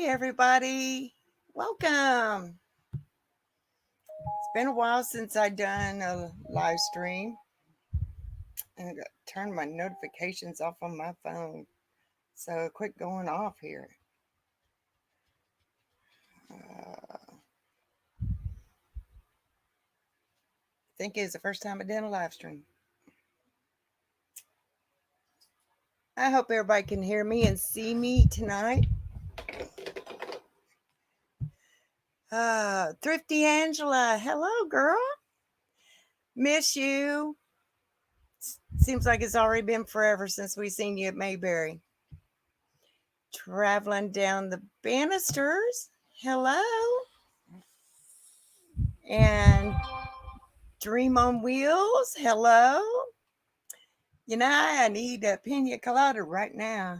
Everybody. Welcome. It's been a while since I done a live stream. And I got to turn my notifications off on my phone. So quit going off here. I think it's the first time I done a live stream. I hope everybody can hear me and see me tonight. Thrifty Angela, hello, girl. Miss you. Seems like it's already been forever since we seen you at Mayberry. Traveling down the banisters, hello. And Dream on Wheels, hello. You know, I need a pina colada right now.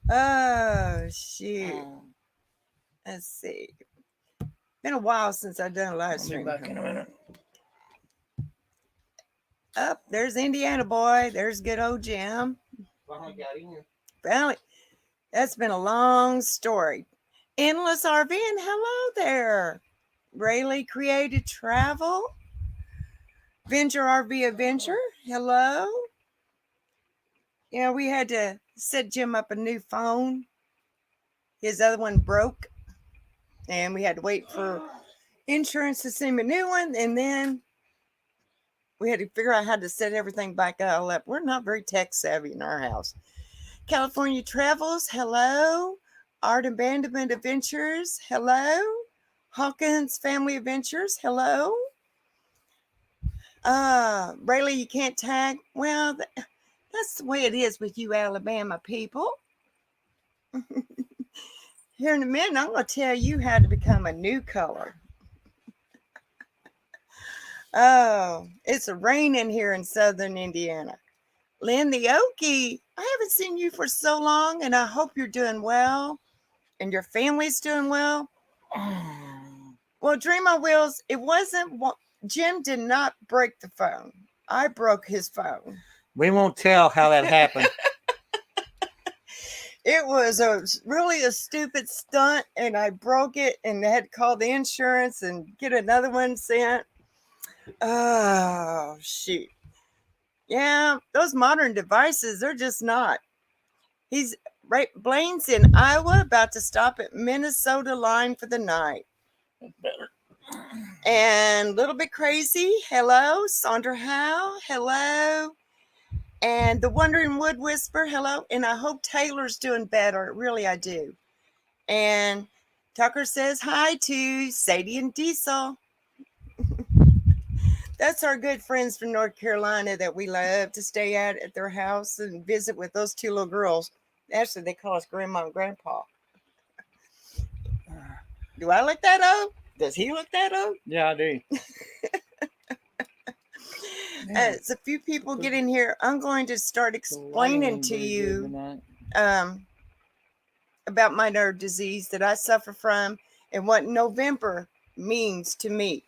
Oh, shoot. Let's see. Been a while since I've done a live stream. I'll be back in a minute. Up, there's Indiana boy. There's good old Jim. Finally. That's been a long story. Endless RV, and hello there. Rayleigh Created Travel. Venture RV Adventure, hello. Yeah, we had to set Jim up a new phone. His other one broke. And we had to wait for insurance to send him a new one. And then we had to figure out how to set everything back all up. We're not very tech savvy in our house. California Travels, hello. Art Abandonment Adventures, hello. Hawkins Family Adventures, hello. Rayleigh, you can't tag. Well, that's the way it is with you Alabama people. Here in a minute, I'm going to tell you how to become a new color. Oh, it's raining here in southern Indiana. Lynn the Okie, I haven't seen you for so long, and I hope you're doing well, and your family's doing well. Well, Dream on Wheels, it wasn't... Jim did not break the phone. I broke his phone. We won't tell how that happened. It was really a stupid stunt, and I broke it, and I had to call the insurance and get another one sent. Oh, shoot. Yeah, those modern devices, they're just not. Blaine's in Iowa, about to stop at Minnesota line for the night. Better. And a little bit crazy, hello. Sandra Howe, hello. And the Wandering Wood Whisper, hello. And I hope Taylor's doing better. Really, I do. And Tucker says hi to Sadie and Diesel. That's our good friends from North Carolina that we love to stay at their house and visit with those two little girls. Actually, they call us Grandma and Grandpa. Do I look that old? Does he look that old? Yeah, I do. As a few people get in here, I'm going to start explaining to you about my nerve disease that I suffer from and what November means to me.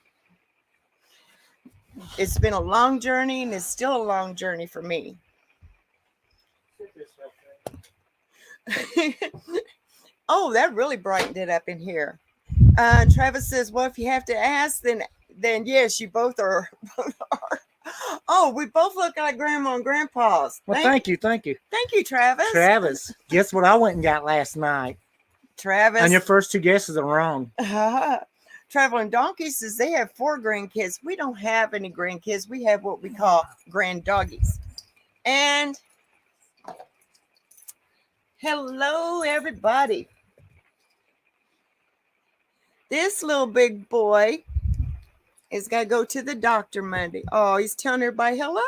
It's been a long journey, and it's still a long journey for me. Oh, that really brightened it up in here. Travis says, well, if you have to ask, then yes, you both are. Oh, we both look like Grandma and Grandpa's. Well, thank you. Thank you, Travis. Travis, guess what I went and got last night? Travis. And your first two guesses are wrong. Traveling Donkey says they have 4 grandkids. We don't have any grandkids. We have what we call grand doggies. And hello, everybody. This little big boy is got to go to the doctor Monday. Oh, he's telling everybody hello.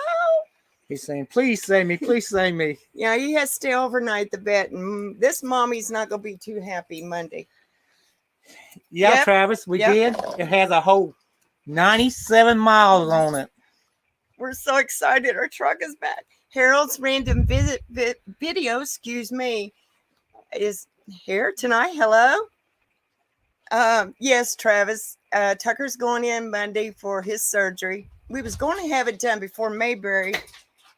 He's saying, please save me. Please save me. Yeah, he has to stay overnight at the vet. And this mommy's not going to be too happy Monday. Yeah, yep. Travis, we did. It has a whole 97 miles on it. We're so excited. Our truck is back. Harold's random video, excuse me, is here tonight. Hello. Yes, Travis. Tucker's going in Monday for his surgery. We was going to have it done before Mayberry,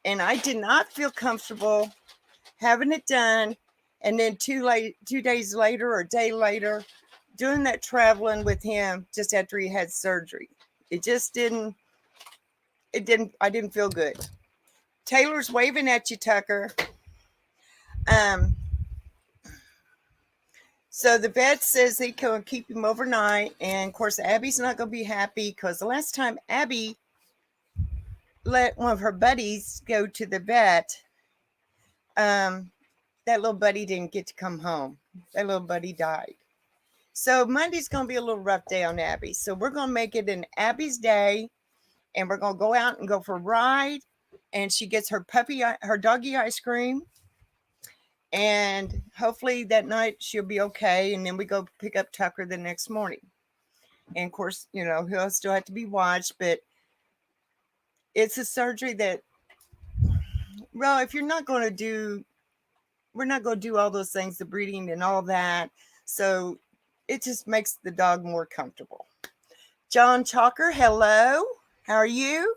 and I did not feel comfortable having it done And then 2 days later or a day later, doing that traveling with him just after he had surgery, it just didn't. I didn't feel good. Taylor's waving at you, Tucker. Um, so the vet says they can keep him overnight, and of course Abby's not going to be happy because the last time Abby let one of her buddies go to the vet, that little buddy didn't get to come home. That little buddy died. So Monday's going to be a little rough day on Abby. So we're going to make it an Abby's day, and we're going to go out and go for a ride, and she gets her doggy ice cream. And hopefully that night she'll be okay. And then we go pick up Tucker the next morning. And of course, he'll still have to be watched, but it's a surgery that, well, if you're not going to do, we're not going to do all those things, the breeding and all that. So it just makes the dog more comfortable. John Chalker, hello. How are you?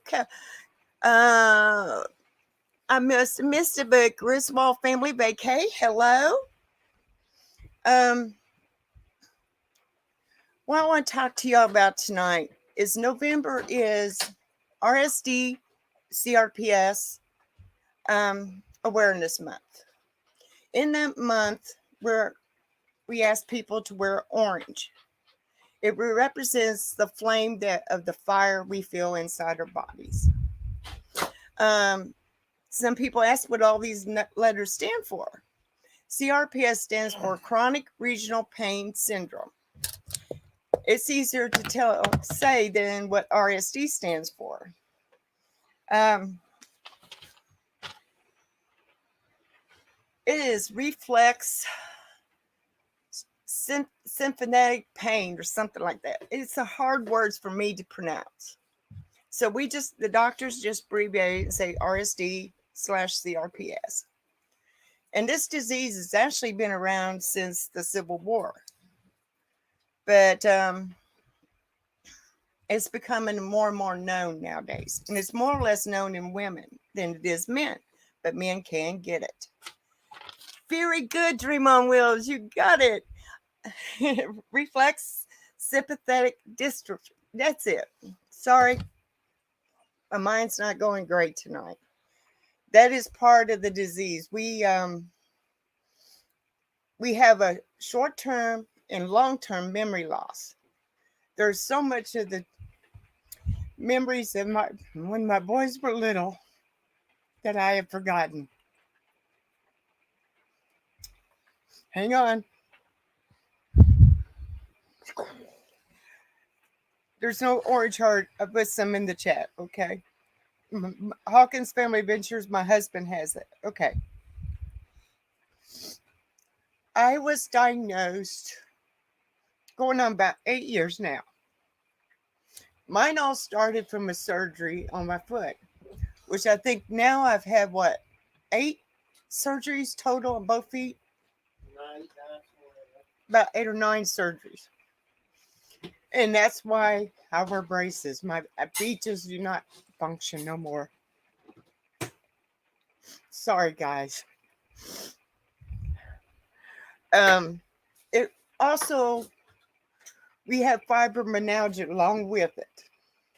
I missed it, but Griswold Family Vacay, hello. What I want to talk to y'all about tonight is November is RSD CRPS Awareness Month. In that month, we ask people to wear orange. It represents the flame of the fire we feel inside our bodies. Some people ask what all these letters stand for. CRPS stands for Chronic Regional Pain Syndrome. It's easier to say than what RSD stands for. It is reflex symphonetic pain or something like that. It's a hard words for me to pronounce. So the doctors just abbreviate and say RSD/CRPS. And this disease has actually been around since the Civil War. But it's becoming more and more known nowadays. And it's more or less known in women than it is men. But men can get it. Very good, Dream on Wheels. You got it. Reflex sympathetic dystrophy. That's it. Sorry. My mind's not going great tonight. That is part of the disease. We have a short-term and long-term memory loss. There's so much of the memories of when my boys were little that I have forgotten. Hang on. There's no orange heart. I put some in the chat, okay? Hawkins Family Adventures, my husband has it. Okay. I was diagnosed going on about 8 years now. Mine all started from a surgery on my foot, which I think now I've had, 8 surgeries total on both feet? About 8 or 9 surgeries. And that's why I wear braces. My feet just do not function no more. Sorry, guys. It also, we have fibromyalgia along with it.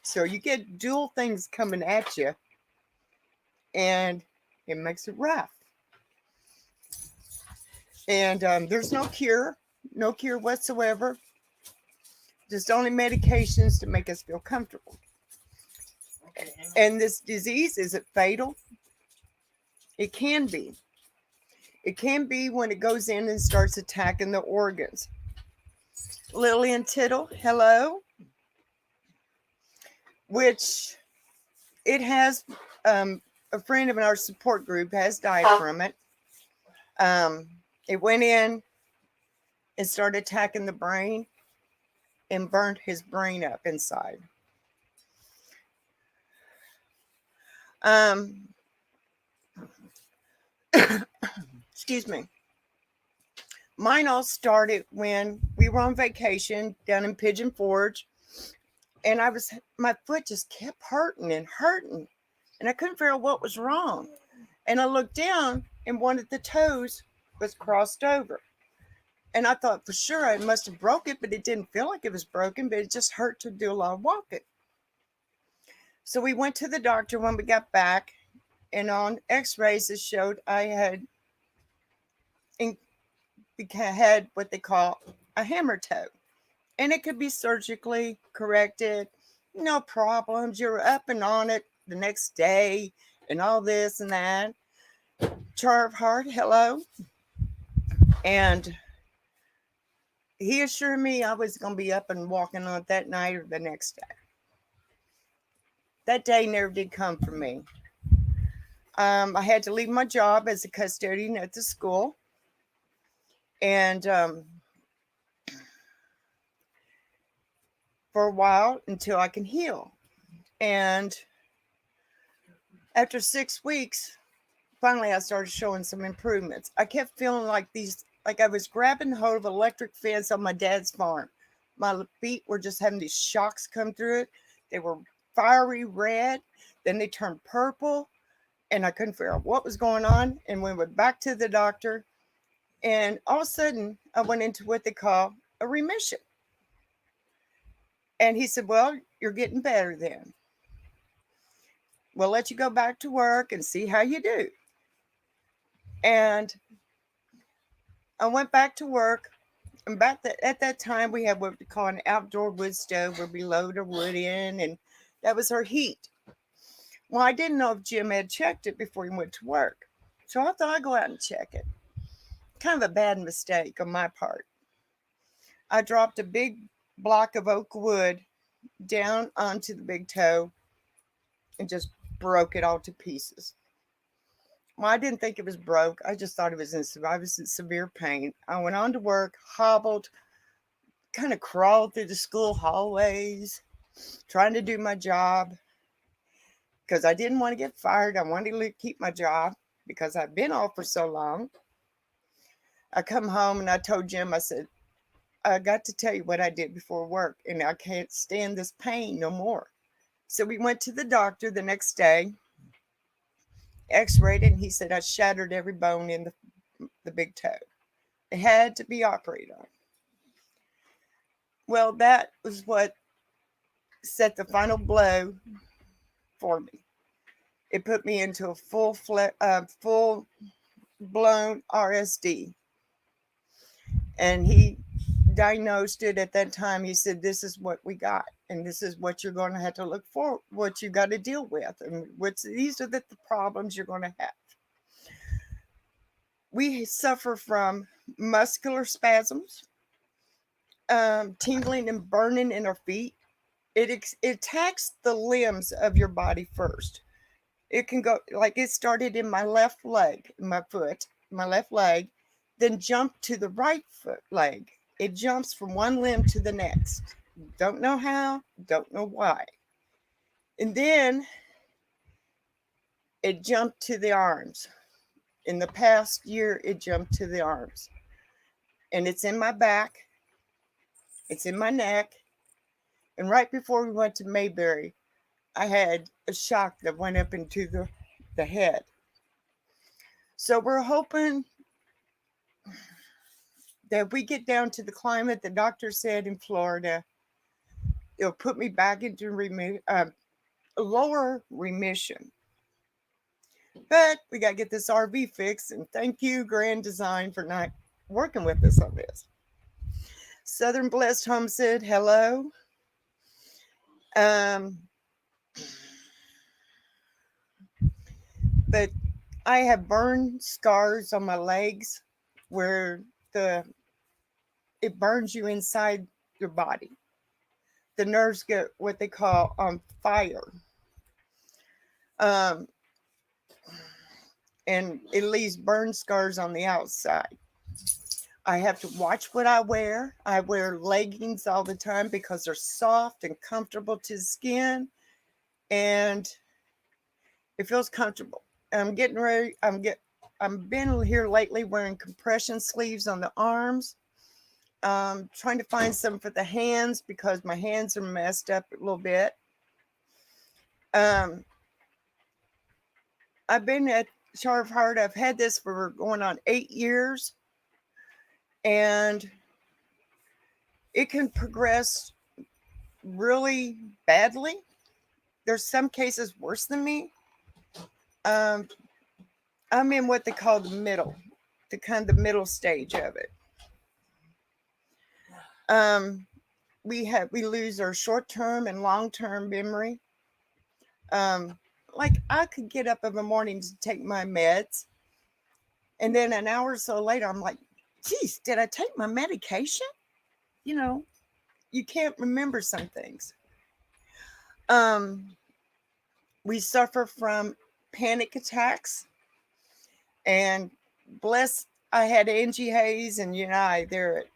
So you get dual things coming at you, and it makes it rough. And there's no cure whatsoever. Just only medications to make us feel comfortable. And this disease, is it fatal? It can be. It can be when it goes in and starts attacking the organs. Lillian Tittle, hello. Which it has, a friend of our support group has died from it. It went in and started attacking the brain and burned his brain up inside. Excuse me. Mine all started when we were on vacation down in Pigeon Forge, and my foot just kept hurting, and I couldn't figure out what was wrong. And I looked down, and one of the toes was crossed over. And I thought for sure I must have broke it, but it didn't feel like it was broken, but it just hurt to do a lot of walking. So we went to the doctor when we got back, and on x-rays it showed I had what they call a hammer toe. And it could be surgically corrected, no problems. You're up and on it the next day and all this and that. Chart of heart, hello. And he assured me I was going to be up and walking on it that night or the next day. That day never did come for me. I had to leave my job as a custodian at the school. And for a while until I can heal. And after 6 weeks, finally I started showing some improvements. I kept feeling like I was grabbing hold of an electric fence on my dad's farm. My feet were just having these shocks come through it. They were fiery red, then they turned purple, and I couldn't figure out what was going on. And we went back to the doctor, and all of a sudden I went into what they call a remission. And he said, well, you're getting better then. We'll let you go back to work and see how you do. And I went back to work. And at that time, we had what we call an outdoor wood stove where we load our wood in, and that was our heat. Well, I didn't know if Jim had checked it before he went to work. So I thought I'd go out and check it. Kind of a bad mistake on my part. I dropped a big block of oak wood down onto the big toe and just broke it all to pieces. Well, I didn't think it was broke. I just thought I was in severe pain. I went on to work, hobbled, kind of crawled through the school hallways, trying to do my job because I didn't want to get fired. I wanted to keep my job because I've been off for so long. I come home and I told Jim, I said, I got to tell you what I did before work, and I can't stand this pain no more. So we went to the doctor the next day, x-rayed, and he said I shattered every bone in the big toe. It had to be operated on. Well, that was what set the final blow for me. It put me into a full-blown RSD. And he diagnosed it at that time. He said, this is what we got, and this is what you're going to have to look for, what you got to deal with, and these are the problems you're going to have. We suffer from muscular spasms, tingling and burning in our feet. It attacks the limbs of your body first. It can go, like it started in my left leg, my left leg, then jumped to the right leg. It jumps from one limb to the next. Don't know how, don't know why. And then it jumped to the arms. In the past year, it jumped to the arms. And it's in my back. It's in my neck. And right before we went to Mayberry, I had a shock that went up into the head. So we're hoping that if we get down to the climate the doctor said in Florida, it'll put me back into lower remission. But we got to get this RV fixed, and thank you, Grand Design, for not working with us on this. Southern Blessed Home said hello. But I have burn scars on my legs where it burns you inside your body. The nerves get what they call on fire. And it leaves burn scars on the outside. I have to watch what I wear. I wear leggings all the time because they're soft and comfortable to the skin, and it feels comfortable. I'm getting ready. I've been here lately wearing compression sleeves on the arms. Trying to find some for the hands because my hands are messed up a little bit. I've been sharp heart. I've had this for going on 8 years, and it can progress really badly. There's some cases worse than me. Um, I'm in what they call the middle, the middle stage of it. Um, we lose our short term and long term memory. Um, like I could get up in the morning to take my meds, and then an hour or so later, I'm like, "Geez, did I take my medication?" You know, you can't remember some things. Um, we suffer from panic attacks, and bless, I had Angie Hayes and you and I there at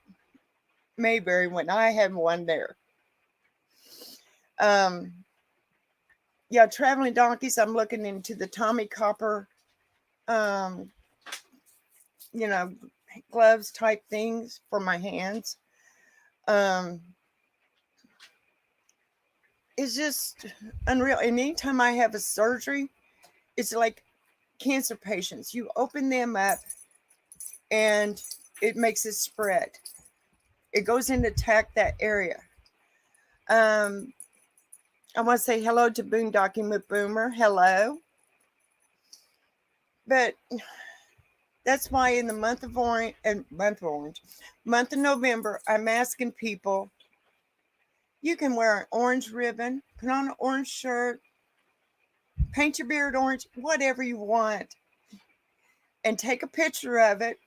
Mayberry when I had one there. Um, yeah, traveling donkeys. I'm looking into the Tommy Copper, um, you know, gloves type things for my hands. Um, it's just unreal. And anytime I have a surgery, it's like cancer patients. You open them up and it makes it spread. It goes in to attack that area. Um, I want to say hello to Boondocking Boomer. Hello. But that's why in the month of November, I'm asking people, you can wear an orange ribbon, put on an orange shirt, paint your beard orange, whatever you want, and take a picture of it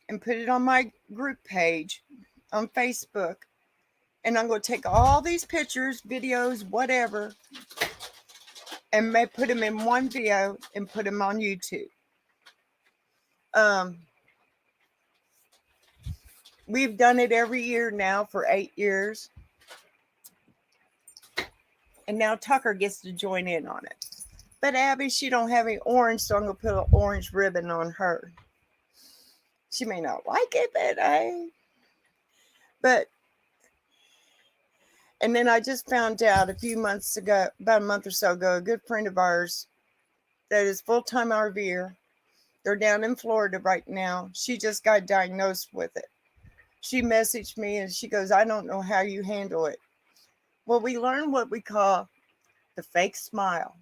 and put it on my group page on Facebook. And I'm going to take all these pictures, videos, whatever, and may put them in one video and put them on YouTube. Um, we've done it every year now for 8 years. And now Tucker gets to join in on it. But Abby, she don't have any orange, so I'm going to put an orange ribbon on her. She may not like it, but and then I just found out a few months ago, about a month or so ago, a good friend of ours that is full-time RVer. They're down in Florida right now. She just got diagnosed with it. She messaged me and she goes, I don't know how you handle it. Well, we learned what we call the fake smile.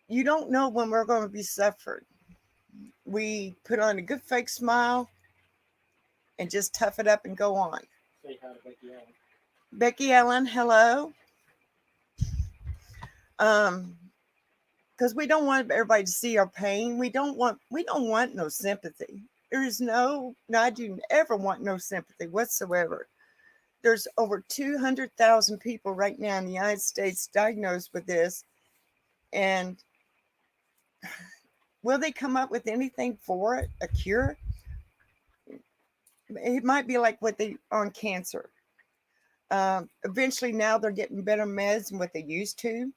You don't know when we're going to be suffering. We put on a good fake smile and just tough it up and go on. Say hi to Becky Allen. Becky Allen, hello. Because we don't want everybody to see our pain. We don't want no sympathy. I do ever want no sympathy whatsoever. There's over 200,000 people right now in the United States diagnosed with this. And will they come up with anything for it? A cure? It might be like what they on cancer. Eventually now they're getting better meds than what they used to.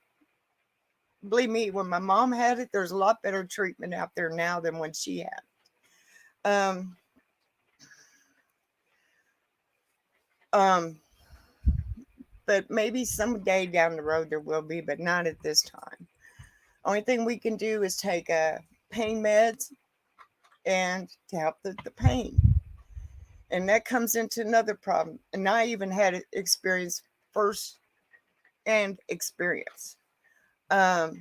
Believe me, when my mom had it, there's a lot better treatment out there now than when she had. But maybe someday down the road there will be, but not at this time. Only thing we can do is take pain meds and to help the pain. And that comes into another problem. And I even had experience first and experience. I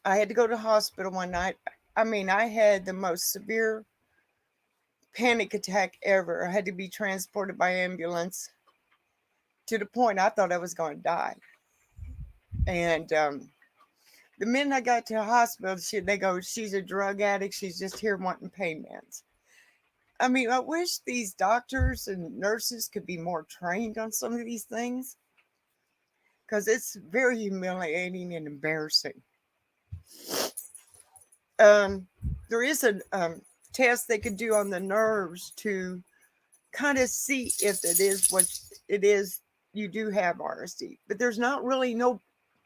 had to go to the hospital one night. I mean, I had the most severe panic attack ever. I had to be transported by ambulance to the point I thought I was going to die. And the minute I got to the hospital, they go, she's a drug addict. She's just here wanting pain meds. I mean, I wish these doctors and nurses could be more trained on some of these things because it's very humiliating and embarrassing. There is a test they could do on the nerves to kind of see if it is what it is. You do have RSD, but there's not really no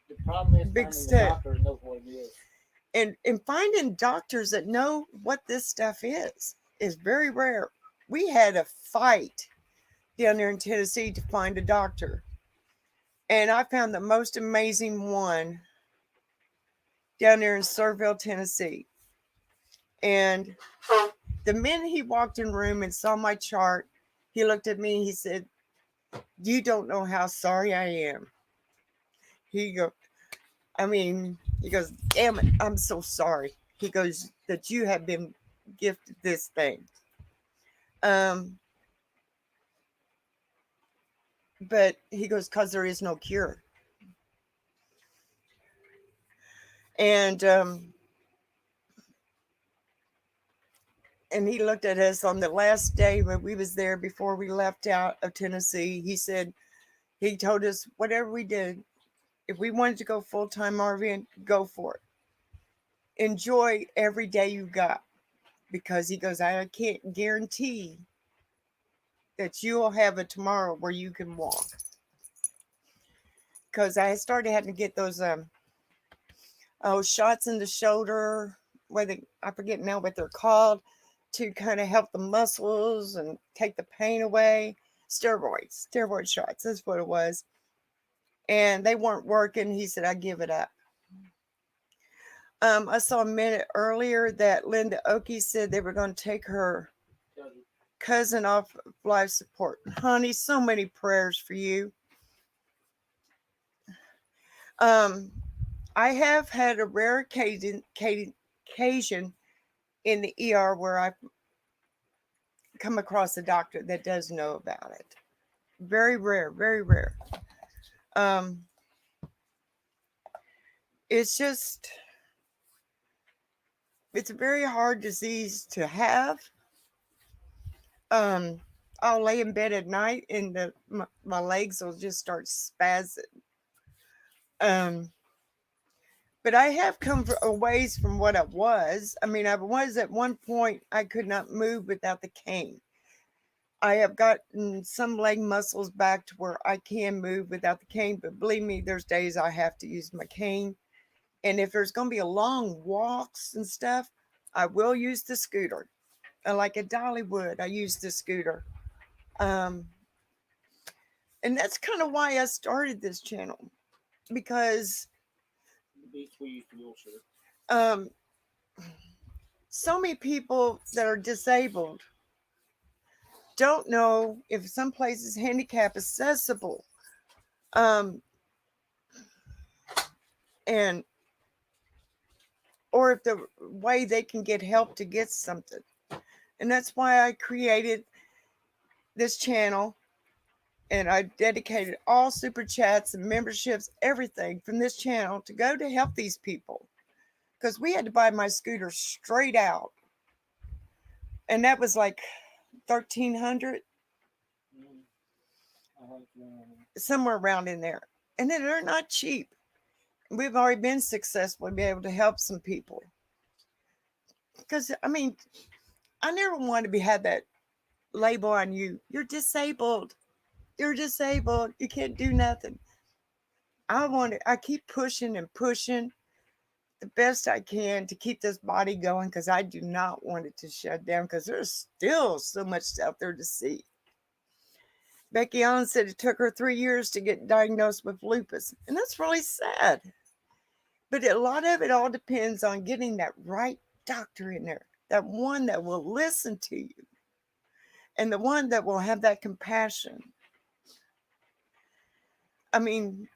the problem is big step. Knows what it is. And finding doctors that know what this stuff is very rare. We had a fight down there in Tennessee to find a doctor. And I found the most amazing one down there in Sirville, Tennessee. And the minute he walked in the room and saw my chart, he looked at me and he said, "You don't know how sorry I am." He go, he goes, "Damn it, I'm so sorry." He goes, "That you have been gifted this thing." Um, but he goes, "Cause there is no cure." And and he looked at us on the last day when we was there before we left out of Tennessee. He said, he told us whatever we did, if we wanted to go full-time RVing, go for it. Enjoy every day you got, because he goes, I can't guarantee that you'll have a tomorrow where you can walk. Because I started having to get those shots in the shoulder, I forget now what they're called, to kind of help the muscles and take the pain away. Steroid shots, that's what it was. And they weren't working. He said, I give it up. I saw a minute earlier that Linda Oakey said they were going to take her cousin off of life support. Honey, so many prayers for you. I have had a rare occasion in the ER where I've come across a doctor that does know about it. Very rare, very rare. It's just, it's a very hard disease to have. I'll lay in bed at night and my legs will just start spazzing. But I have come a ways from what I was. I was at one point, I could not move without the cane. I have gotten some leg muscles back to where I can move without the cane, but believe me, there's days I have to use my cane. And if there's going to be a long walks and stuff, I will use the scooter. Like at Dollywood, I use the scooter. And that's kind of why I started this channel, because so many people that are disabled don't know if some places handicap accessible, and or if the way they can get help to get something. And that's why I created this channel, and I dedicated all super chats and memberships, everything from this channel to go to help these people, because we had to buy my scooter straight out, and that was like $1,300, somewhere around in there. And then they're not cheap. We've already been successful to be able to help some people, because I never wanted to have that label on you. You're disabled. You're disabled. You can't do nothing. I keep pushing and pushing the best I can to keep this body going, because I do not want it to shut down, because there's still so much out there to see. Becky Allen said it took her 3 years to get diagnosed with lupus, and that's really sad. But a lot of it all depends on getting that right doctor in there, that one that will listen to you, and the one that will have that compassion.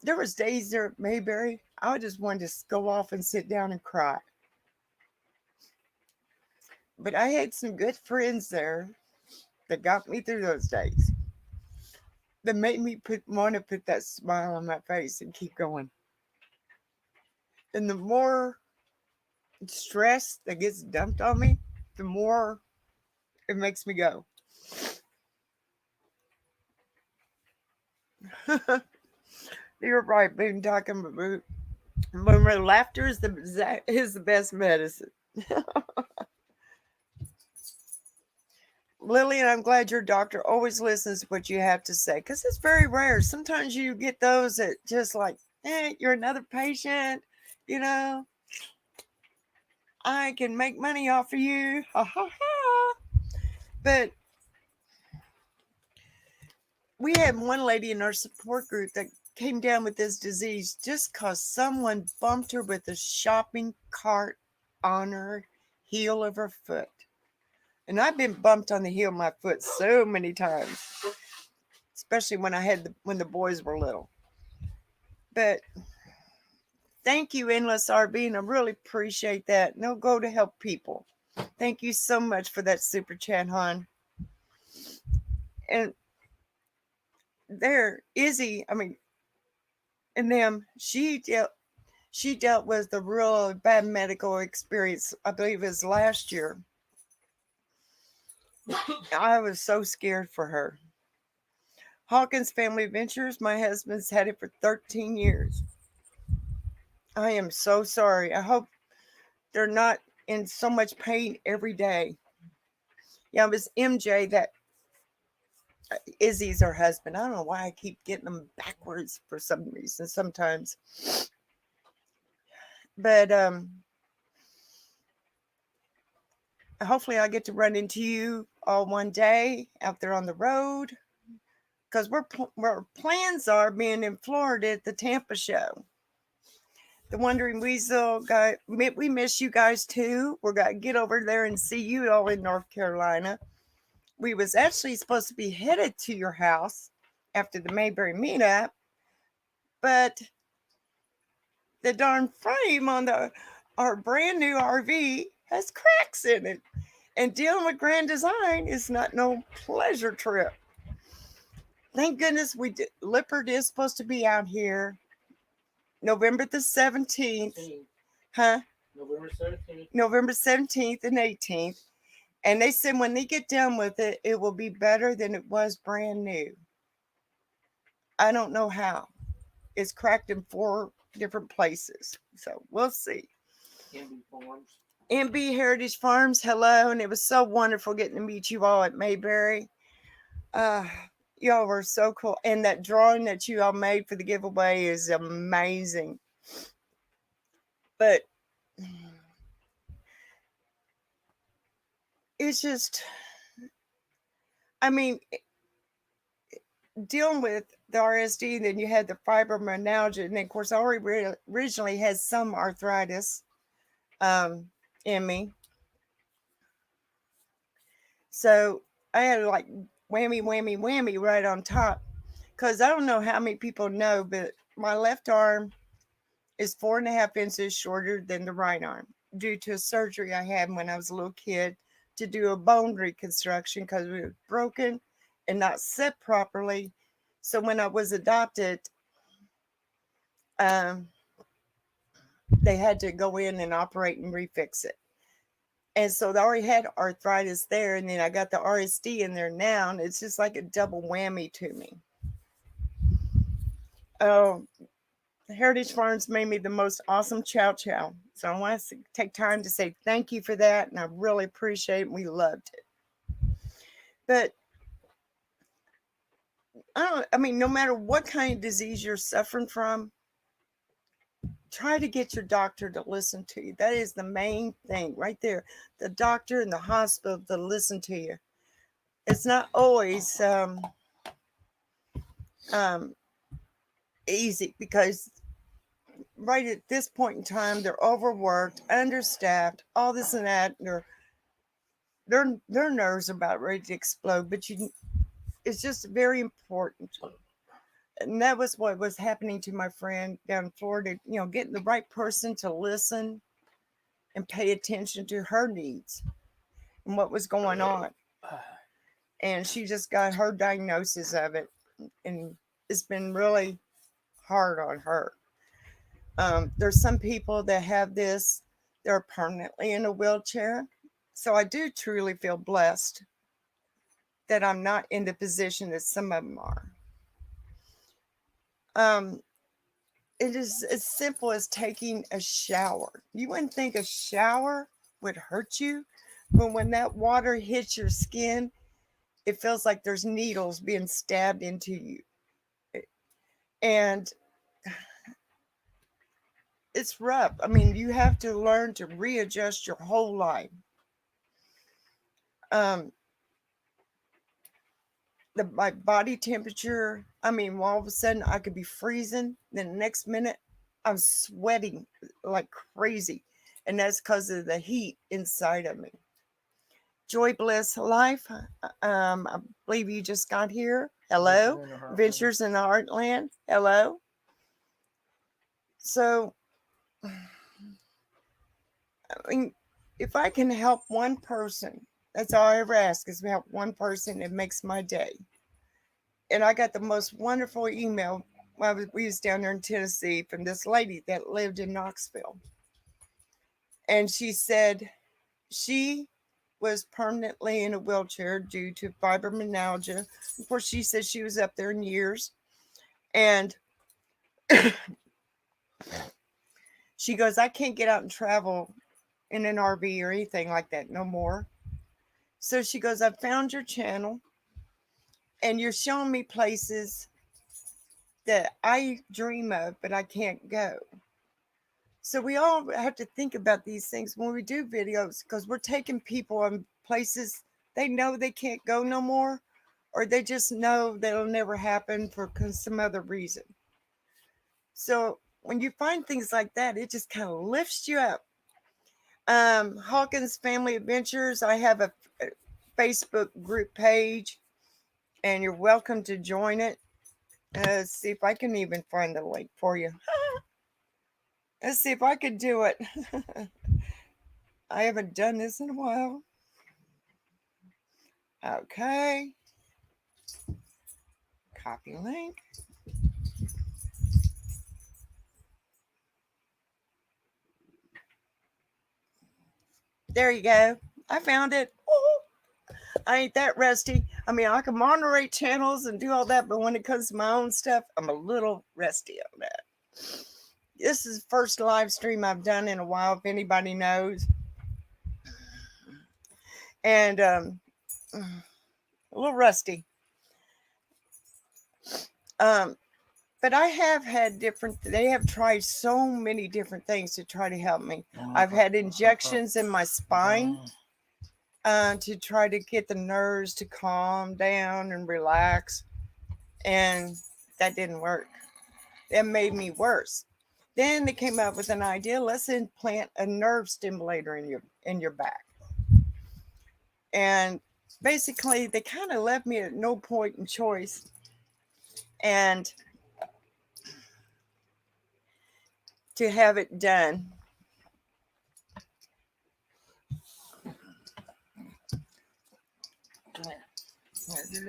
There was days there at Mayberry, I just wanted to go off and sit down and cry. But I had some good friends there that got me through those days, that made me want to put that smile on my face and keep going. And the more stress that gets dumped on me, the more it makes me go. You're right, Boone, talking about Monroe. Laughter is the best medicine. Lillian, I'm glad your doctor always listens to what you have to say, because it's very rare. Sometimes you get those that just like, you're another patient, I can make money off of you. Ha ha ha. But we had one lady in our support group that came down with this disease just because someone bumped her with a shopping cart on her heel of her foot. And I've been bumped on the heel of my foot so many times, especially when the boys were little. But thank you, Endless RB, and I really appreciate that. No go to help people. Thank you so much for that super chat, hon. And there, Izzy, I mean, and them, she dealt with the real bad medical experience. I believe it was last year. I was so scared for her. Hawkins Family Ventures, my husband's had it for 13 years. I am so sorry. I hope they're not in so much pain every day. Yeah, it was MJ that Izzy's her husband. I don't know why I keep getting them backwards for some reason sometimes. But hopefully I'll get to run into you all one day out there on the road, because our plans are being in Florida at the Tampa show. The Wandering Weasel guy, we miss you guys too. We're gonna get over there and see you all in North Carolina. We was actually supposed to be headed to your house after the Mayberry meetup, but the darn frame on our brand new RV has cracks in it, and dealing with Grand Design is not no pleasure trip. Thank goodness Lippert is supposed to be out here November the 17th. Huh? November 17th and 18th. And they said when they get done with it, it will be better than it was brand new. I don't know how. It's cracked in 4 different places. So we'll see. MB Heritage Farms, hello. And it was so wonderful getting to meet you all at Mayberry. Y'all were so cool. And that drawing that you all made for the giveaway is amazing. But it's just, I mean, dealing with the RSD, then you had the fibromyalgia, and then, of course, I already originally had some arthritis in me. So I had like whammy, whammy, whammy right on top. Because I don't know how many people know, but my left arm is 4.5 inches shorter than the right arm due to a surgery I had when I was a little kid to do a bone reconstruction because it was broken and not set properly. So when I was adopted, they had to go in and operate and refix it. And so they already had arthritis there, and then I got the RSD in there now, and it's just like a double whammy to me. Oh, Heritage Farms made me the most awesome chow chow. So I want to take time to say thank you for that, and I really appreciate it. We loved it. But I mean, no matter what kind of disease you're suffering from, try to get your doctor to listen to you. That is the main thing right there. The doctor and the hospital to listen to you. It's not always easy because right at this point in time, they're overworked, understaffed, all this and that. Their nerves are about ready to explode. But it's just very important. And that was what was happening to my friend down in Florida. Getting the right person to listen and pay attention to her needs and what was going on. And she just got her diagnosis of it, and it's been really hard on her. There's some people that have this, they're permanently in a wheelchair. So I do truly feel blessed that I'm not in the position that some of them are. It is as simple as taking a shower. You wouldn't think a shower would hurt you, but when that water hits your skin, it feels like there's needles being stabbed into you. And it's rough. I mean, you have to learn to readjust your whole life. My body temperature, I mean, all of a sudden I could be freezing. Then the next minute I'm sweating like crazy. and that's because of the heat inside of me. Joy Bliss Life, I believe you just got here. Hello. Ventures in the Heartland. Hello. So, I mean, if I can help one person, that's all I ever ask is to help one person. It makes my day. And I got the most wonderful email while we was down there in Tennessee from this lady that lived in Knoxville. And she said she was permanently in a wheelchair due to fibromyalgia. Of course, she said she was up there in years. And she goes, I can't get out and travel in an RV or anything like that no more. So she goes, I found your channel and you're showing me places that I dream of, but I can't go. So we all have to think about these things when we do videos, because we're taking people on places they know they can't go no more, or they just know that'll never happen for some other reason. So when you find things like that, it just kind of lifts you up. Hawkins Family Adventures, I have a Facebook group page, and you're welcome to join it. Let's see if I can even find the link for you. Let's see if I could do it. I haven't done this in a while. Okay. Copy link. There you go. I found it. Woo! I ain't that rusty. I mean, I can moderate channels and do all that, but when it comes to my own stuff, I'm a little rusty on that. This is the first live stream I've done in a while, if anybody knows. And a little rusty. But I have had they have tried so many different things to try to help me. I've had injections in my spine to try to get the nerves to calm down and relax. And that didn't work. It made me worse. Then they came up with an idea, let's implant a nerve stimulator in your back. And basically they kind of left me at no point in choice. And to have it done.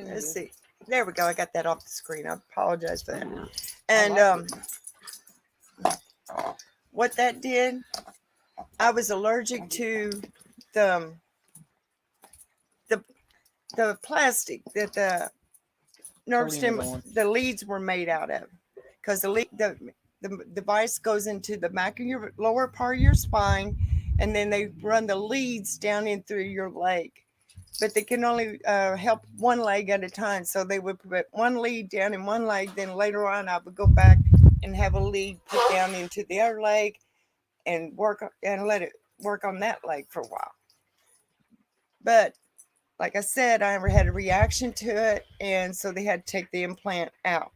Let's see. There we go. I got that off the screen. I apologize for that. And what that did, I was allergic to the plastic that the the leads were made out of, because the device goes into the back of your lower part of your spine, and then they run the leads down in through your leg. But they can only help one leg at a time. So they would put one lead down in one leg. Then later on, I would go back and have a lead put down into the other leg and let it work on that leg for a while. But like I said, I never had a reaction to it. And so they had to take the implant out.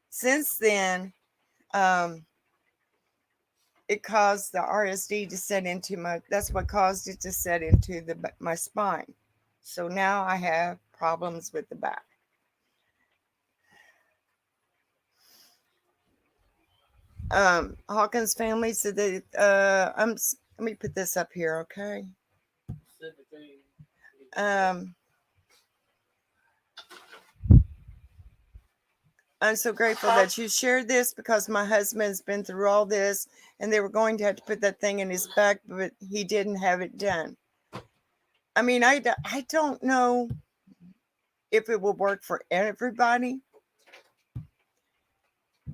Since then, it caused the RSD to set into that's what caused it to set into my spine. So now I have problems with the back. Hawkins family said that let me put this up here, okay? I'm so grateful that you shared this, because my husband's been through all this, and they were going to have to put that thing in his back, but he didn't have it done. I mean, I don't know if it will work for everybody,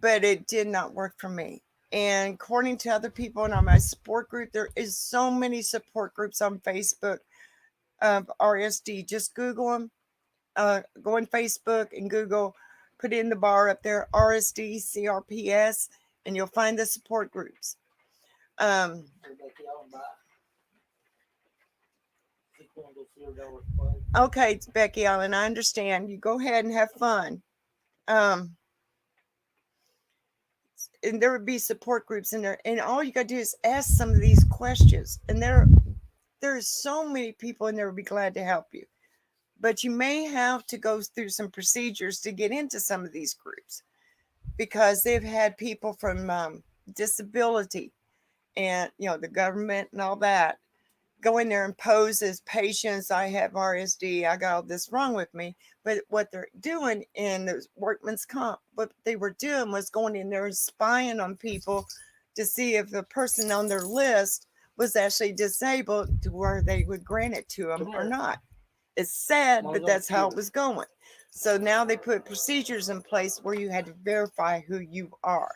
but it did not work for me. And according to other people in my support group, there is so many support groups on Facebook of RSD. Just Google them. Go on Facebook and Google, put in the bar up there, RSD, CRPS, and you'll find the support groups. Okay, it's Becky Allen, I understand. You go ahead and have fun. and there would be support groups in there, and all you got to do is ask some of these questions, and there's so many people in there would be glad to help you. But you may have to go through some procedures to get into some of these groups because they've had people from disability and the government and all that go in there and pose as patients. I have RSD. I got all this wrong with me. But what they're doing in the workman's comp, what they were doing was going in there and spying on people to see if the person on their list was actually disabled to where they would grant it to them or not. It's sad, but that's how it was going. So now they put procedures in place where you had to verify who you are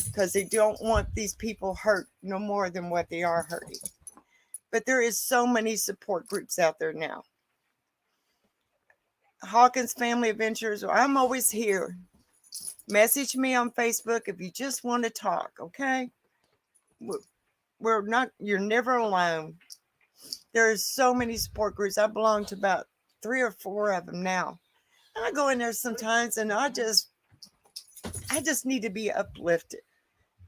because they don't want these people hurt no more than what they are hurting. But there is so many support groups out there now. Hawkins Family Adventures, I'm always here. Message me on Facebook if you just want to talk, okay? You're never alone. There's so many support groups. I belong to about 3 or 4 of them now. And I go in there sometimes and I just need to be uplifted.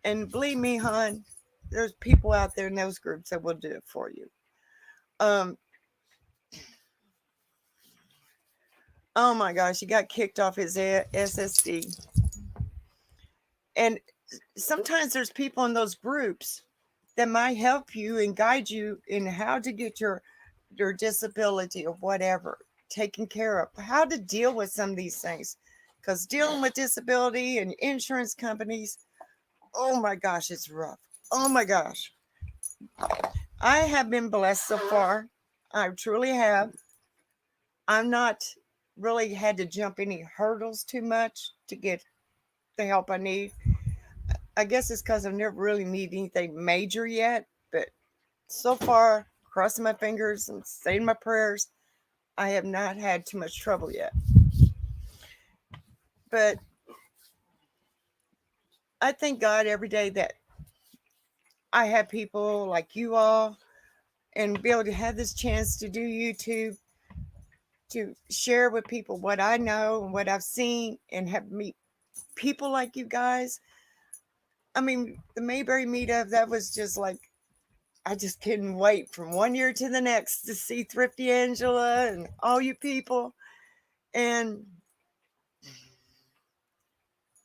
And believe me, hon, there's people out there in those groups that will do it for you. Oh my gosh, he got kicked off his SSD. And sometimes there's people in those groups that might help you and guide you in how to get your disability or whatever taken care of, how to deal with some of these things. Because dealing with disability and insurance companies, oh my gosh, it's rough. Oh my gosh. I have been blessed so far. I truly have. I'm not really had to jump any hurdles too much to get the help I need. I guess it's because I've never really needed anything major yet, but so far, crossing my fingers and saying my prayers, I have not had too much trouble yet. But I thank God every day that I have people like you all and be able to have this chance to do YouTube, to share with people what I know and what I've seen and have meet people like you guys. I mean, the Mayberry meetup, that was just like, I just couldn't wait from one year to the next to see Thrifty Angela and all you people. And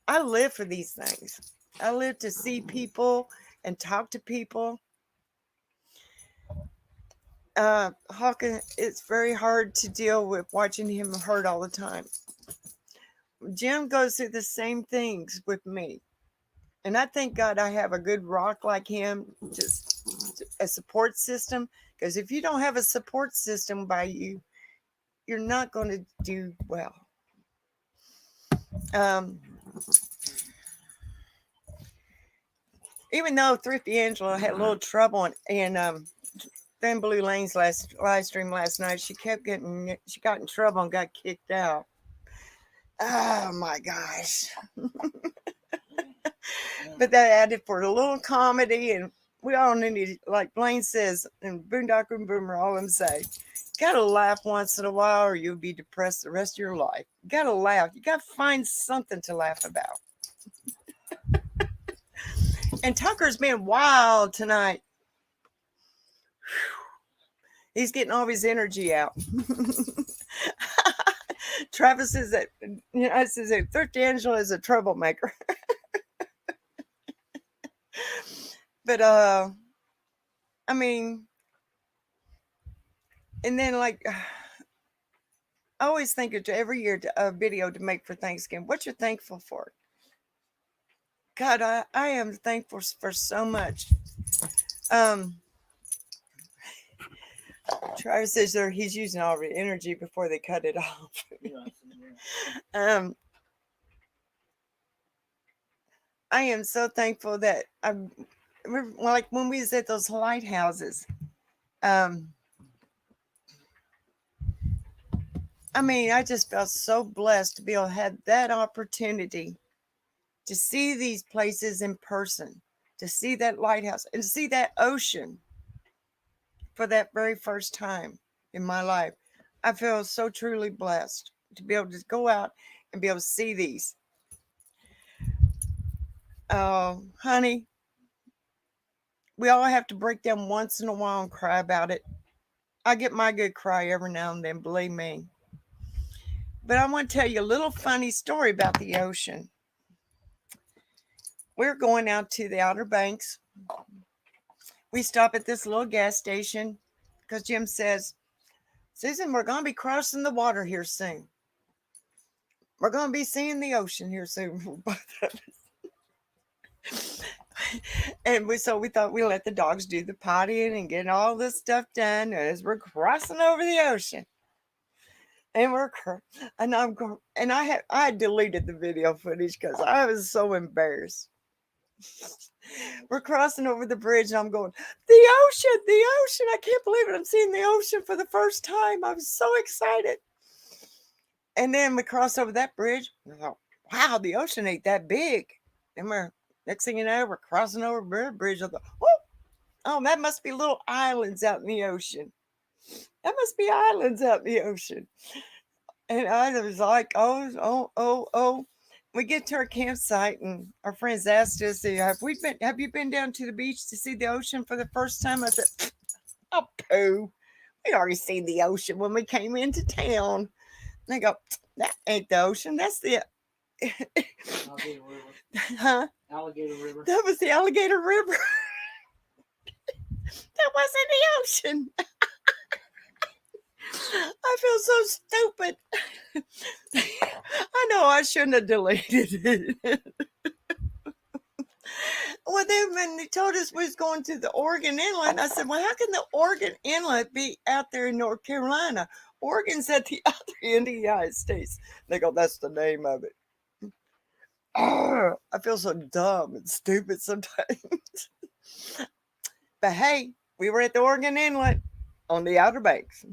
I live for these things. I live to see people and talk to people. Hawkins, it's very hard to deal with watching him hurt all the time. Jim goes through the same things with me. And I thank God I have a good rock like him, just a support system. Because if you don't have a support system by you, you're not going to do well. Even though Thrifty Angela had a little trouble in Thin Blue Lane's last live stream last night, she got in trouble and got kicked out. Oh my gosh. But that added for a little comedy, and we all need, like Blaine says, and Boondocker and Boomer, all them say, gotta laugh once in a while or you'll be depressed the rest of your life. You gotta laugh. You gotta find something to laugh about. And Tucker's been wild tonight. He's getting all his energy out. Travis says that, I says that Thrifty Angela is a troublemaker. But I mean, and then like I always think of every year a video to make for Thanksgiving. What you're thankful for? God, I am thankful for so much. Travis says there he's using all the energy before they cut it off. I am so thankful that I'm like when we was at those lighthouses. I mean, I just felt so blessed to be able to have that opportunity to see these places in person, to see that lighthouse and to see that ocean for that very first time in my life. I feel so truly blessed to be able to go out and be able to see these. Oh, honey, we all have to break down once in a while and cry about it. I get my good cry every now and then, believe me. But I want to tell you a little funny story about the ocean. We're going out to the Outer Banks. We stop at this little gas station because Jim says, Susan, we're going to be crossing the water here soon. We're going to be seeing the ocean here soon. So we thought we'd let the dogs do the pottying and get all this stuff done as we're crossing over the ocean. And I had deleted the video footage because I was so embarrassed. We're crossing over the bridge and I'm going, the ocean, I can't believe it. I'm seeing the ocean for the first time. I'm so excited. And then we crossed over that bridge. And I thought, wow, the ocean ain't that big. And next thing you know, we're crossing over a bridge. I thought, oh, that must be little islands out in the ocean. That must be islands out in the ocean. And I was like, oh. We get to our campsite and our friends asked us, have you been down to the beach to see the ocean for the first time? I said, oh, poo. We'd already seen the ocean when we came into town. And they go, that ain't the ocean. That's the Alligator River. Huh? Alligator River. That was the Alligator River. That wasn't the ocean. I feel so stupid. I know I shouldn't have deleted it. Well, then when they told us we was going to the Oregon Inlet, I said, well, how can the Oregon Inlet be out there in North Carolina? Oregon's at the other end of the United States. They go, that's the name of it. Oh, I feel so dumb and stupid sometimes. But hey, we were at the Oregon Inlet on the Outer Banks.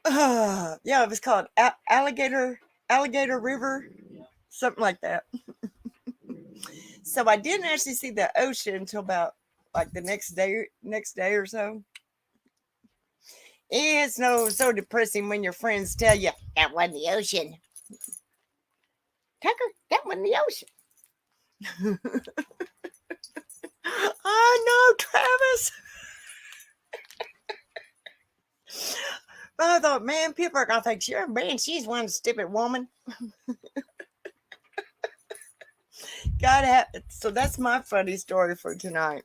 Yeah, it was called Alligator River, something like that. So I didn't actually see the ocean until about like the next day or so. It's so depressing when your friends tell you that wasn't the ocean. Tucker, that wasn't the ocean. I know, Travis. I thought, man, people are gonna think she's one stupid woman. So that's my funny story for tonight.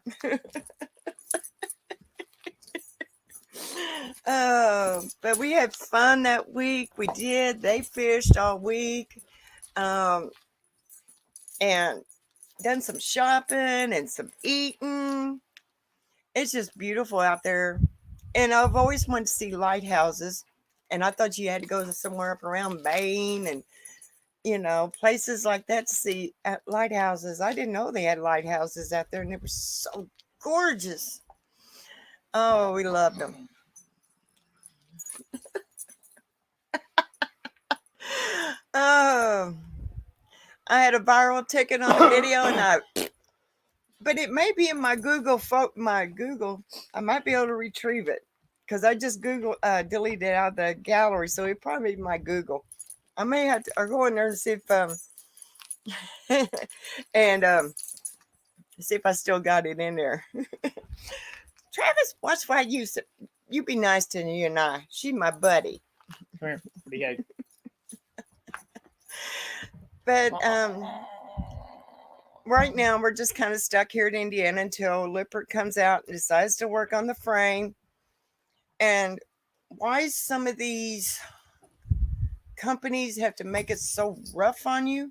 But we had fun that week. We did. They fished all week, and done some shopping and some eating. It's just beautiful out there. And I've always wanted to see lighthouses. And I thought you had to go somewhere up around Maine and, places like that to see lighthouses. I didn't know they had lighthouses out there, and they were so gorgeous. Oh, we loved them. Oh, I had a viral ticket on the video, but it may be in my Google. I might be able to retrieve it because I just deleted it out of the gallery, so it probably be my Google. I may have to go in there and see if see if I still got it in there. Travis, watch why you be nice to you and I. She's my buddy. Come here. But right now we're just kind of stuck here in Indiana until Lippert comes out and decides to work on the frame. And why some of these companies have to make it so rough on you?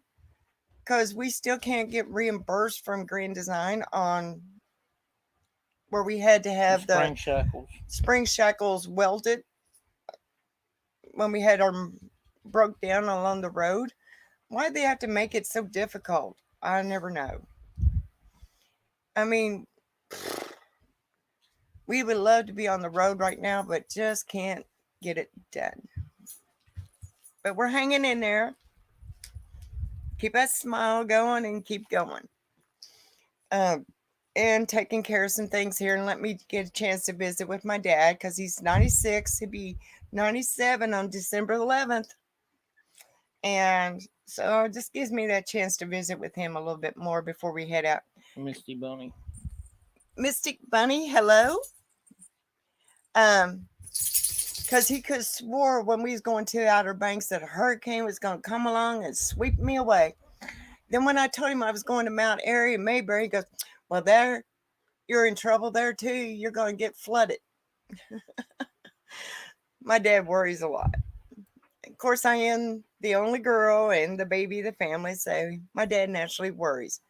Because we still can't get reimbursed from Grand Design on where we had to have the spring shackles welded when we had our broke down along the road. Why do they have to make it so difficult? I never know. I mean, we would love to be on the road right now, but just can't get it done. But we're hanging in there. Keep that smile going and keep going. And taking care of some things here, and let me get a chance to visit with my dad because he's 96. He'll be 97 on December 11th. And so it just gives me that chance to visit with him a little bit more before we head out. Misty Bunny. Mystic Bunny, hello. Because he could have swore when we was going to Outer Banks that a hurricane was going to come along and sweep me away. Then when I told him I was going to Mount Airy and Mayberry, he goes, well, there, you're in trouble there too. You're going to get flooded. My dad worries a lot. Of course, I am the only girl and the baby of the family, so my dad naturally worries.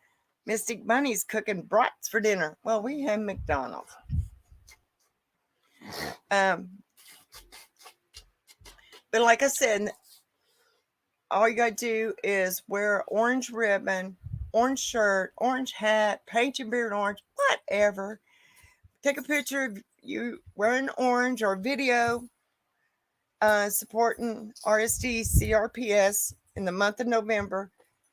Mystic Bunny's cooking brats for dinner. Well, we have McDonald's. But like I said, all you got to do is wear orange ribbon, orange shirt, orange hat, paint your beard orange, whatever. Take a picture of you wearing orange or video supporting RSD CRPS in the month of November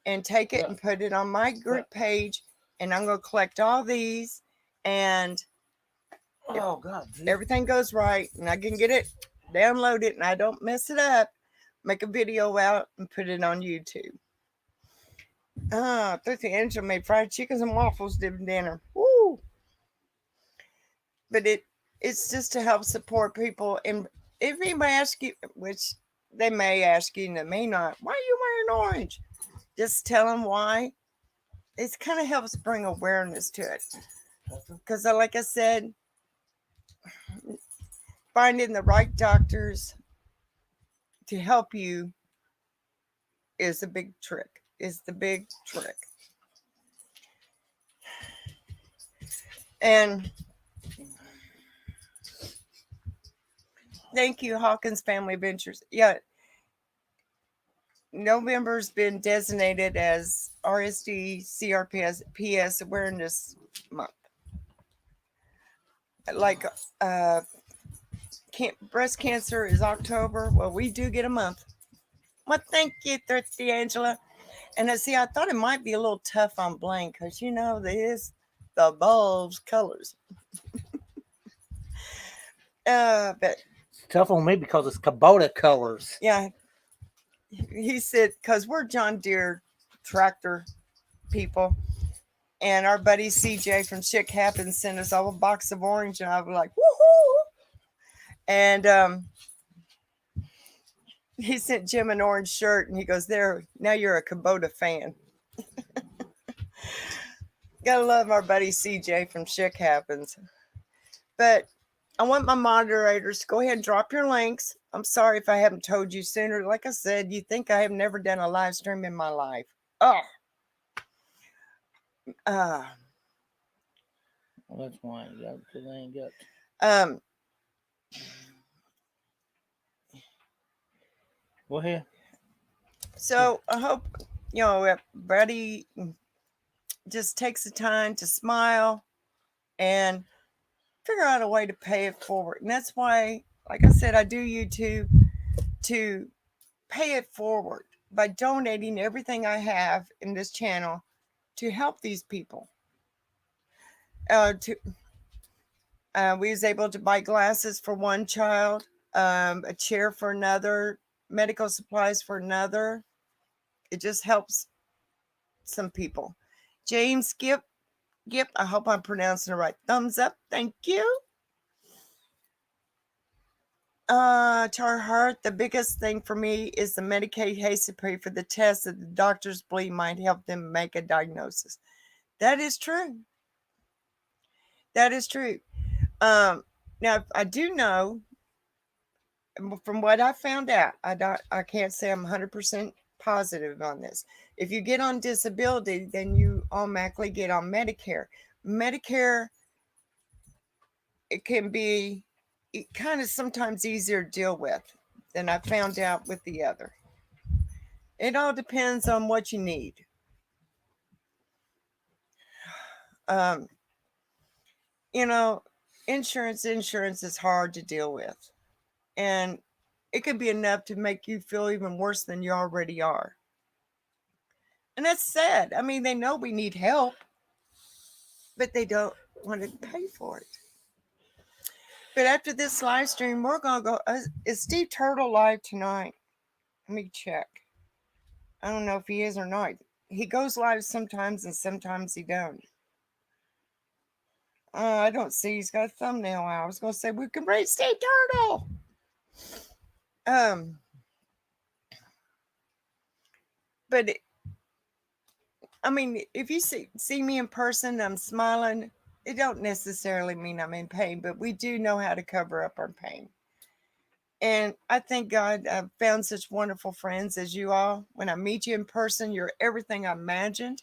and take it and put it on my group page. And I'm going to collect all these. And oh God, everything goes right and I can get it, download it, and I don't mess it up, make a video out and put it on YouTube. Thrifty Angel made fried chickens and waffles dinner. Woo! But it's just to help support people. And if anybody asks you, which they may ask you and they may not, why are you wearing orange? Just tell them why. It kind of helps bring awareness to it. Because like I said, finding the right doctors to help you is the big trick. And thank you, Hawkins Family Ventures. Yeah, November's been designated as RSD CRPS Awareness Month. Like breast cancer is October. Well, we do get a month. Well, thank you, Thrifty Angela. And I thought it might be a little tough on Blaine because there's the bulbs colors. But tough on me because it's Kubota colors. Yeah, he said because we're John Deere tractor people, and our buddy CJ from Chick Happens sent us all a box of orange, and I was like, woohoo! And he sent Jim an orange shirt, and he goes, "There, now you're a Kubota fan." Gotta love our buddy CJ from Chick Happens. But I want my moderators to go ahead and drop your links. I'm sorry if I haven't told you sooner. Like I said, you think I have never done a live stream in my life. Oh. Well, that's why because I ain't got. Go ahead. So I hope everybody just takes the time to smile and figure out a way to pay it forward. And that's why, like I said, I do YouTube to pay it forward by donating everything I have in this channel to help these people. We was able to buy glasses for one child, a chair for another, medical supplies for another. It just helps some people. James Gipp, I hope I'm pronouncing it right. Thumbs up, thank you. Char Hart, the biggest thing for me is the Medicaid hasten pay for the test that the doctors believe might help them make a diagnosis. That is true. That is true. Now, I do know from what I found out, I can't say I'm 100% positive on this. If you get on disability, then you automatically get on Medicare. Medicare, it can be kind of sometimes easier to deal with than I found out with the other. It all depends on what you need. Insurance is hard to deal with. And it could be enough to make you feel even worse than you already are. And that's sad. I mean, they know we need help, but they don't want to pay for it. But after this live stream, we're going to go. Is Steve Turtle live tonight? Let me check. I don't know if he is or not. He goes live sometimes and sometimes he don't. I don't see he's got a thumbnail out. I was going to say we can rate State Turtle. But I mean, if you see me in person, I'm smiling. It don't necessarily mean I'm in pain, but we do know how to cover up our pain. And I thank God I've found such wonderful friends as you all. When I meet you in person, you're everything I imagined.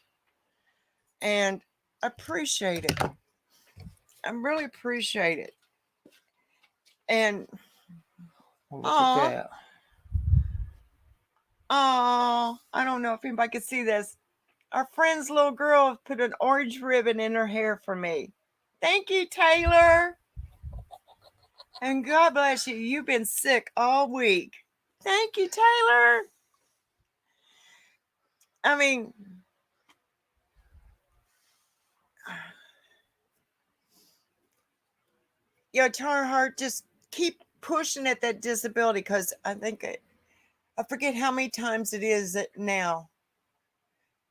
And I appreciate it. I really appreciate it. And Look oh, at that. oh, I don't know if anybody could see this. Our friend's little girl put an orange ribbon in her hair for me. Thank you, Taylor. And God bless you. You've been sick all week. Thank you, Taylor. I mean, tell her heart, just keep pushing at that disability because I think I forget how many times it is now.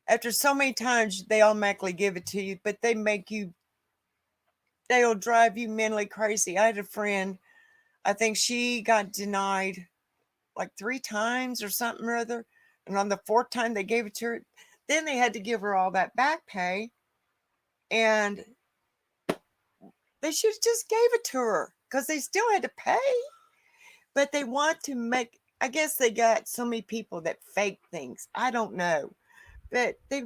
After so many times, they automatically give it to you, but they'll drive you mentally crazy. I had a friend, I think she got denied like 3 times or something or other. And on the 4th time they gave it to her, then they had to give her all that back pay. And they should have just gave it to her because they still had to pay. But they want to make, I guess they got so many people that fake things. I don't know. But they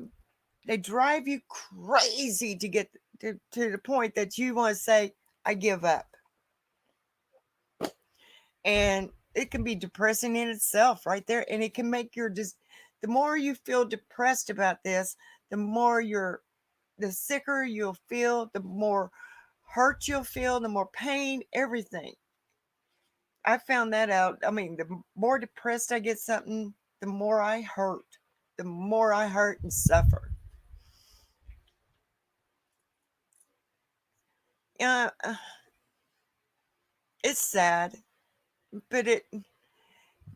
drive you crazy to get to the point that you want to say, I give up. And it can be depressing in itself right there. And it can make the more you feel depressed about this, the sicker you'll feel, the more hurt you'll feel, the more pain, everything. I found that out. I mean, the more depressed I get something, the more I hurt. The more I hurt and suffer. Yeah, it's sad, but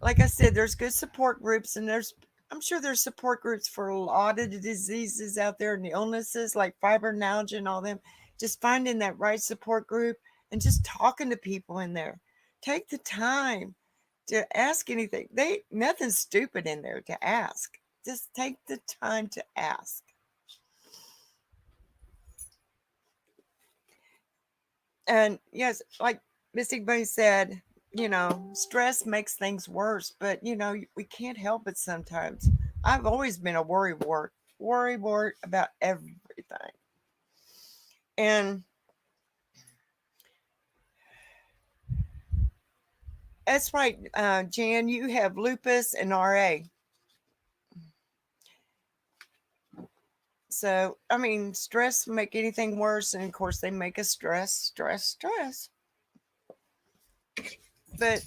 like I said, there's good support groups, and I'm sure there's support groups for a lot of the diseases out there and the illnesses like fibromyalgia and all them. Just finding that right support group and just talking to people in there. Take the time to ask anything. Nothing stupid in there to ask. Just take the time to ask. And yes, like Mystic Bunny said, stress makes things worse, but we can't help it sometimes. I've always been a worry wart about everything. And that's right, Jan, you have lupus and RA. So, I mean, stress make anything worse. And of course, they make us stress. But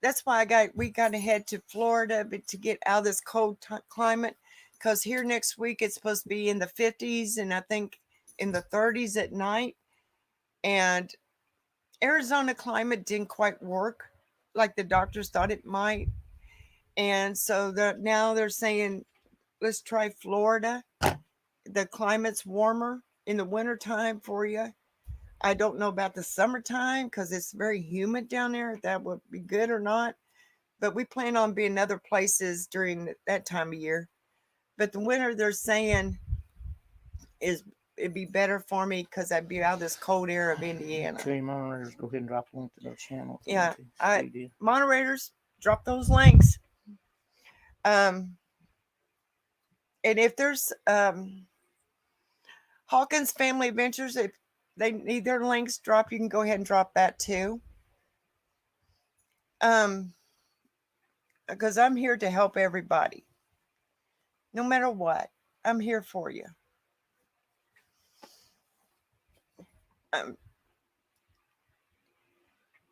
that's why we got to head to Florida to get out of this cold climate. Because here next week, it's supposed to be in the 50s and I think in the 30s at night. And Arizona climate didn't quite work like the doctors thought it might. And so now they're saying, let's try Florida. The climate's warmer in the wintertime for you. I don't know about the summertime because it's very humid down there, if that would be good or not. But we plan on being other places during that time of year. But the winter, they're saying, it'd be better for me because I'd be out of this cold air of Indiana. Okay, moderators, go ahead and drop a link to their channel. Yeah, moderators, drop those links. And if there's Hawkins Family Adventures, if they need their links dropped, you can go ahead and drop that too. Because I'm here to help everybody. No matter what, I'm here for you.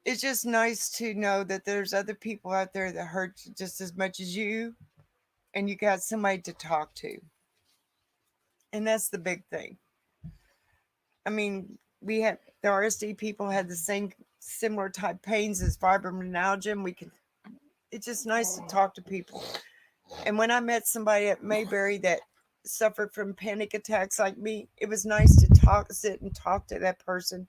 It's just nice to know that there's other people out there that hurt just as much as you, and you got somebody to talk to. And that's the big thing. I mean, the RSD people had the similar type pains as fibromyalgia, and it's just nice to talk to people And when I met somebody at Mayberry that suffered from panic attacks like me, it was nice to sit and talk to that person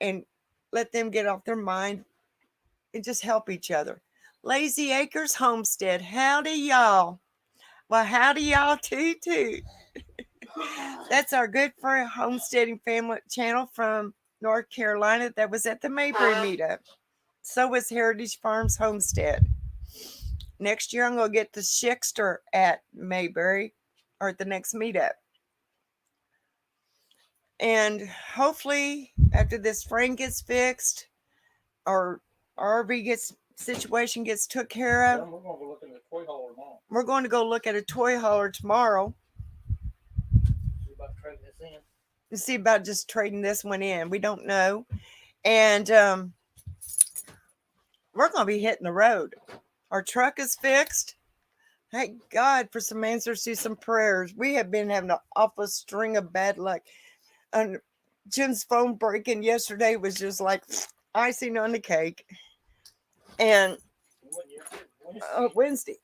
and let them get off their mind and just help each other. Lazy Acres Homestead, howdy y'all. Well, howdy y'all too. That's our good for homesteading family channel from North Carolina that was at the Mayberry meetup. So was Heritage Farms Homestead. Next year, I'm going to get the Schickster at Mayberry or at the next meetup. And hopefully, after this frame gets fixed or RV situation gets took care of, we're going to go look at a toy hauler tomorrow. We're going to go look at a toy hauler tomorrow. See about trading this in. To see about just trading this one in. We don't know. And we're going to be hitting the road. Our truck is fixed. Thank God for some answers to some prayers. We have been having an awful string of bad luck. And Jim's phone breaking yesterday was just like icing on the cake. And Wednesday.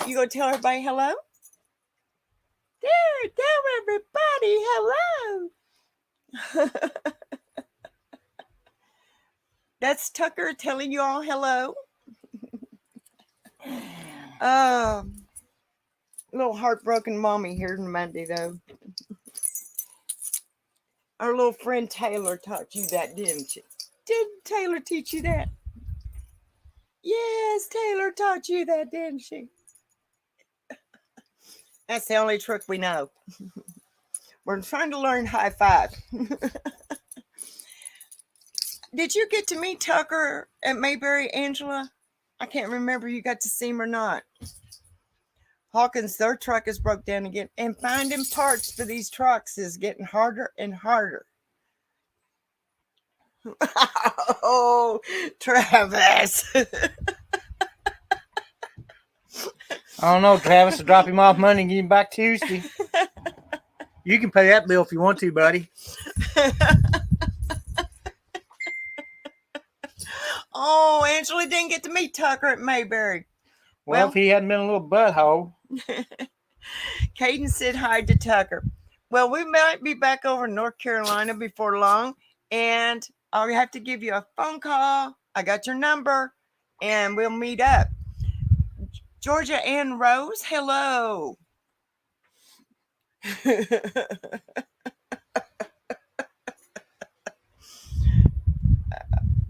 You gonna tell everybody hello? There, tell everybody hello. That's Tucker telling you all hello. Little heartbroken mommy here on Monday though. Our little friend Taylor taught you that, didn't she? Did Taylor teach you that? Yes, Taylor taught you that, didn't she? That's the only trick we know. We're trying to learn high five. Did you get to meet Tucker at Mayberry, Angela? I can't remember you got to see him or not. Hawkins, their truck is broke down again. And finding parts for these trucks is getting harder and harder. Oh, Travis. I don't know, Travis. I'll drop him off Monday and get him back Tuesday. You can pay that bill if you want to, buddy. Oh, Angela didn't get to meet Tucker at Mayberry. Well, if he hadn't been a little butthole. Caden said hi to Tucker. Well, we might be back over in North Carolina before long, and I'll have to give you a phone call. I got your number, and we'll meet up. Georgia Ann Rose, hello.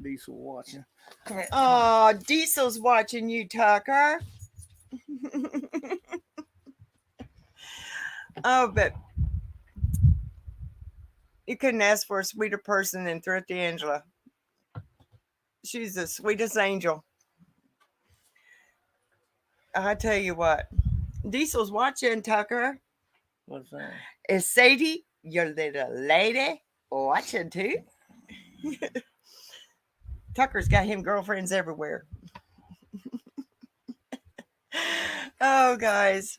Diesel watching. Oh, Diesel's watching you, Tucker. Oh, but you couldn't ask for a sweeter person than Thrifty Angela. She's the sweetest angel. I tell you what, Diesel's watching, Tucker. What's that? Is Sadie, your little lady, watching too? Tucker's got him girlfriends everywhere. Oh, guys.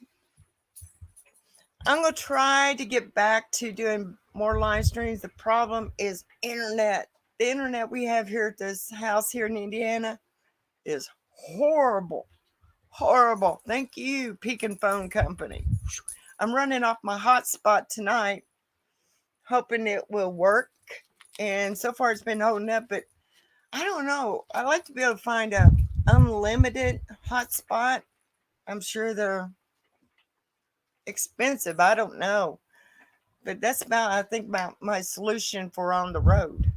I'm going to try to get back to doing more live streams. The problem is internet. The internet we have here at this house here in Indiana is horrible. Horrible. Thank you, Pekin Phone Company. I'm running off my hotspot tonight, hoping it will work. And so far it's been holding up, but I don't know. I like to be able to find a unlimited hotspot. I'm sure they're expensive. I don't know. But that's about, I think, about my solution for on the road.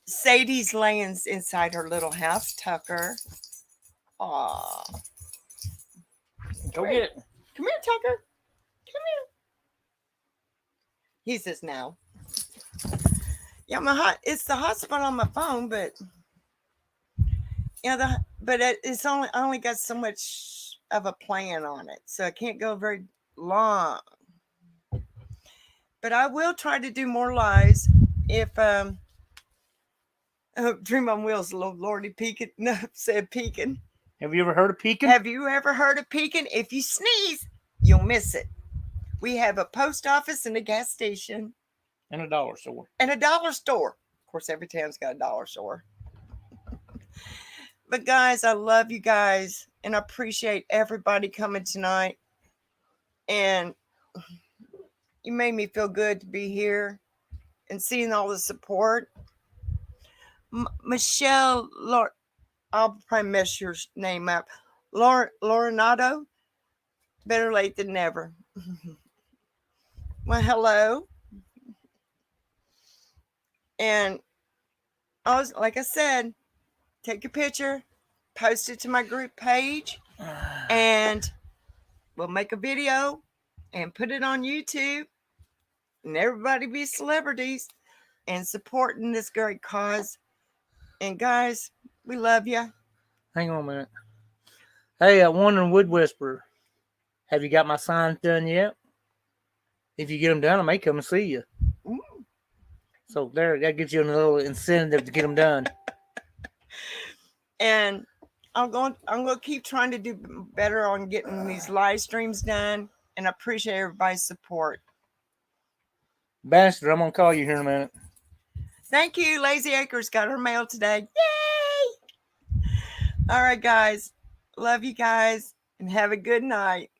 Sadie's laying inside her little house, Tucker. Aw. Go get it. Come here, Tucker. Come here. He says no. Yeah, it's the hotspot on my phone, but yeah, it's only got so much of a plan on it, so I can't go very long. But I will try to do more lives if Dream on Wheels, Lordy Pekin. No, said Pekin. Have you ever heard of Pekin? Have you ever heard of Pekin? If you sneeze, you'll miss it. We have a post office and a gas station. And a dollar store. And a dollar store. Of course, every town's got a dollar store. But guys, I love you guys and I appreciate everybody coming tonight. And you made me feel good to be here and seeing all the support. Michelle, I'll probably mess your name up. Lorenado, better late than never. Well, hello. And like I said, take a picture, post it to my group page, and we'll make a video and put it on YouTube, and everybody be celebrities and supporting this great cause. And guys, we love you. Hang on a minute. Hey, Wandering Wood Whisperer, have you got my signs done yet? If you get them done, I may come and see you. Ooh. So there, that gives you a little incentive to get them done. And I'm going to keep trying to do better on getting these live streams done. And I appreciate everybody's support. Bannister, I'm going to call you here in a minute. Thank you. Lazy Acres got her mail today. Yay! All right, guys. Love you guys and have a good night.